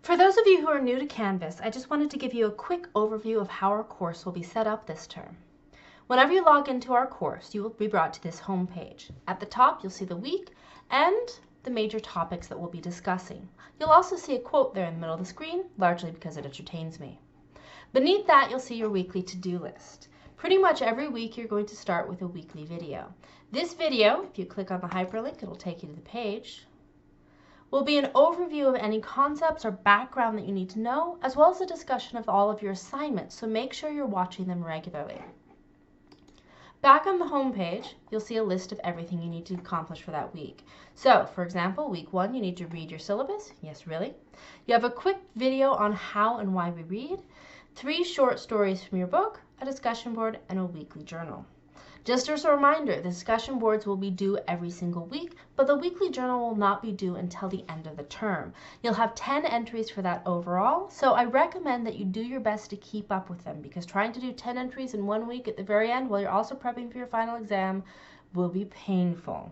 For those of you who are new to Canvas, I just wanted to give you a quick overview of how our course will be set up this term. Whenever you log into our course, you will be brought to this home page. At the top, you'll see the week and the major topics that we'll be discussing. You'll also see a quote there in the middle of the screen, largely because it entertains me. Beneath that, you'll see your weekly to-do list. Pretty much every week, you're going to start with a weekly video. This video, if you click on the hyperlink, it'll take you to the page, will be an overview of any concepts or background that you need to know, as well as a discussion of all of your assignments, so make sure you're watching them regularly. Back on the home page, you'll see a list of everything you need to accomplish for that week. So, for example, week 1, you need to read your syllabus. Yes, really. You have a quick video on how and why we read, 3 short stories from your book, a discussion board, and a weekly journal. Just as a reminder, the discussion boards will be due every single week, but the weekly journal will not be due until the end of the term. You'll have 10 entries for that overall, so I recommend that you do your best to keep up with them, because trying to do 10 entries in 1 week at the very end while you're also prepping for your final exam will be painful.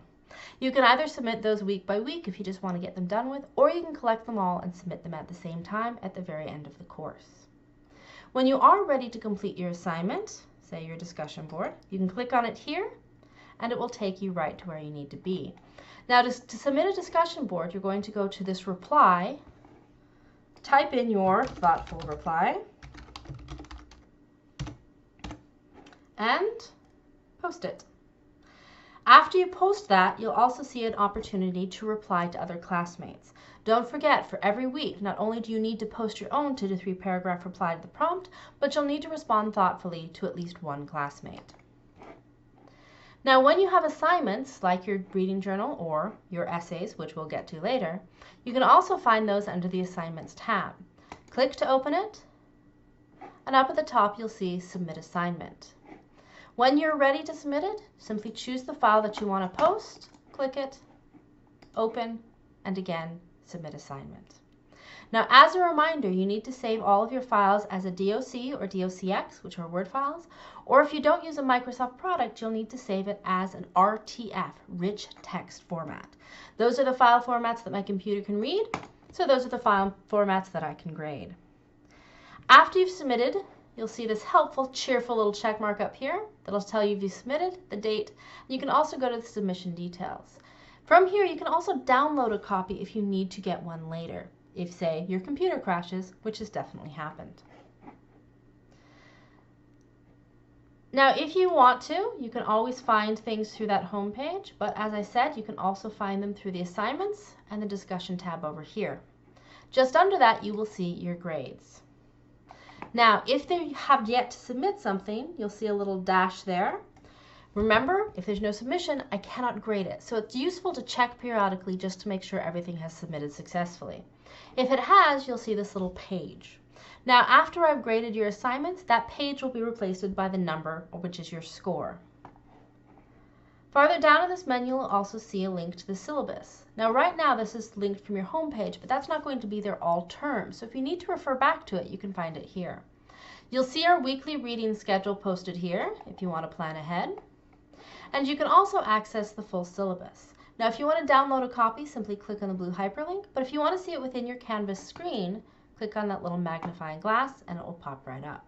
You can either submit those week by week if you just want to get them done with, or you can collect them all and submit them at the same time at the very end of the course. When you are ready to complete your assignment, say your discussion board, you can click on it here and it will take you right to where you need to be. Now to submit a discussion board, you're going to go to this reply, type in your thoughtful reply, and post it. After you post that, you'll also see an opportunity to reply to other classmates. Don't forget, for every week, not only do you need to post your own 2 to 3 paragraph reply to the prompt, but you'll need to respond thoughtfully to at least one classmate. Now, when you have assignments, like your reading journal or your essays, which we'll get to later, you can also find those under the Assignments tab. Click to open it, and up at the top, you'll see Submit Assignment. When you're ready to submit it, simply choose the file that you want to post, click it, open, and again, Submit Assignment. Now, as a reminder, you need to save all of your files as a DOC or DOCX, which are Word files, or if you don't use a Microsoft product, you'll need to save it as an RTF, Rich Text Format. Those are the file formats that my computer can read, so those are the file formats that I can grade. After you've submitted, you'll see this helpful, cheerful little check mark up here that'll tell you if you submitted, the date, and you can also go to the submission details. From here, you can also download a copy if you need to get one later, if, say, your computer crashes, which has definitely happened. Now, if you want to, you can always find things through that home page, but as I said, you can also find them through the Assignments and the Discussion tab over here. Just under that, you will see your grades. Now, if they have yet to submit something, you'll see a little dash there. Remember, if there's no submission, I cannot grade it. So it's useful to check periodically just to make sure everything has submitted successfully. If it has, you'll see this little page. Now, after I've graded your assignments, that page will be replaced by the number, which is your score. Farther down in this menu, you'll also see a link to the syllabus. Now, right now, this is linked from your home page, but that's not going to be there all term. So if you need to refer back to it, you can find it here. You'll see our weekly reading schedule posted here if you want to plan ahead. And you can also access the full syllabus. Now, if you want to download a copy, simply click on the blue hyperlink. But if you want to see it within your Canvas screen, click on that little magnifying glass and it will pop right up.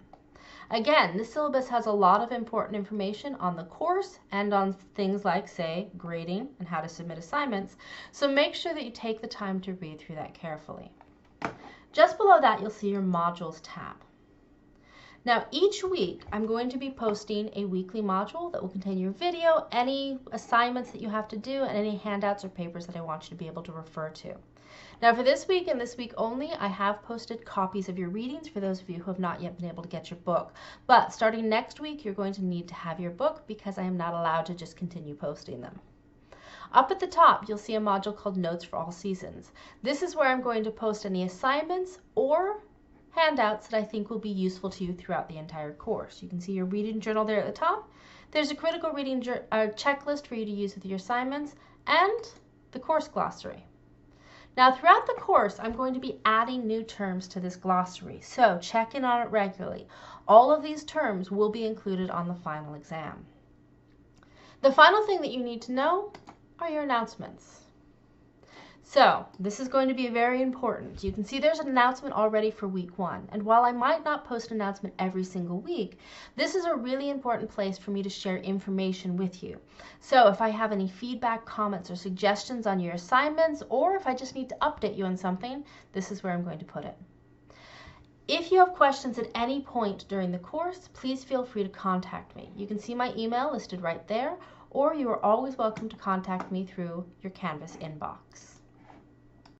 Again, this syllabus has a lot of important information on the course and on things like, say, grading and how to submit assignments. So make sure that you take the time to read through that carefully. Just below that, you'll see your Modules tab. Now, each week, I'm going to be posting a weekly module that will contain your video, any assignments that you have to do, and any handouts or papers that I want you to be able to refer to. Now, for this week and this week only, I have posted copies of your readings for those of you who have not yet been able to get your book. But starting next week, you're going to need to have your book because I am not allowed to just continue posting them. Up at the top, you'll see a module called Notes for All Seasons. This is where I'm going to post any assignments or handouts that I think will be useful to you throughout the entire course. You can see your reading journal there at the top. There's a critical reading checklist for you to use with your assignments and the course glossary. Now, throughout the course, I'm going to be adding new terms to this glossary, so check in on it regularly. All of these terms will be included on the final exam. The final thing that you need to know are your announcements. So this is going to be very important. You can see there's an announcement already for week 1. And while I might not post an announcement every single week, this is a really important place for me to share information with you. So if I have any feedback, comments, or suggestions on your assignments, or if I just need to update you on something, this is where I'm going to put it. If you have questions at any point during the course, please feel free to contact me. You can see my email listed right there, or you are always welcome to contact me through your Canvas inbox.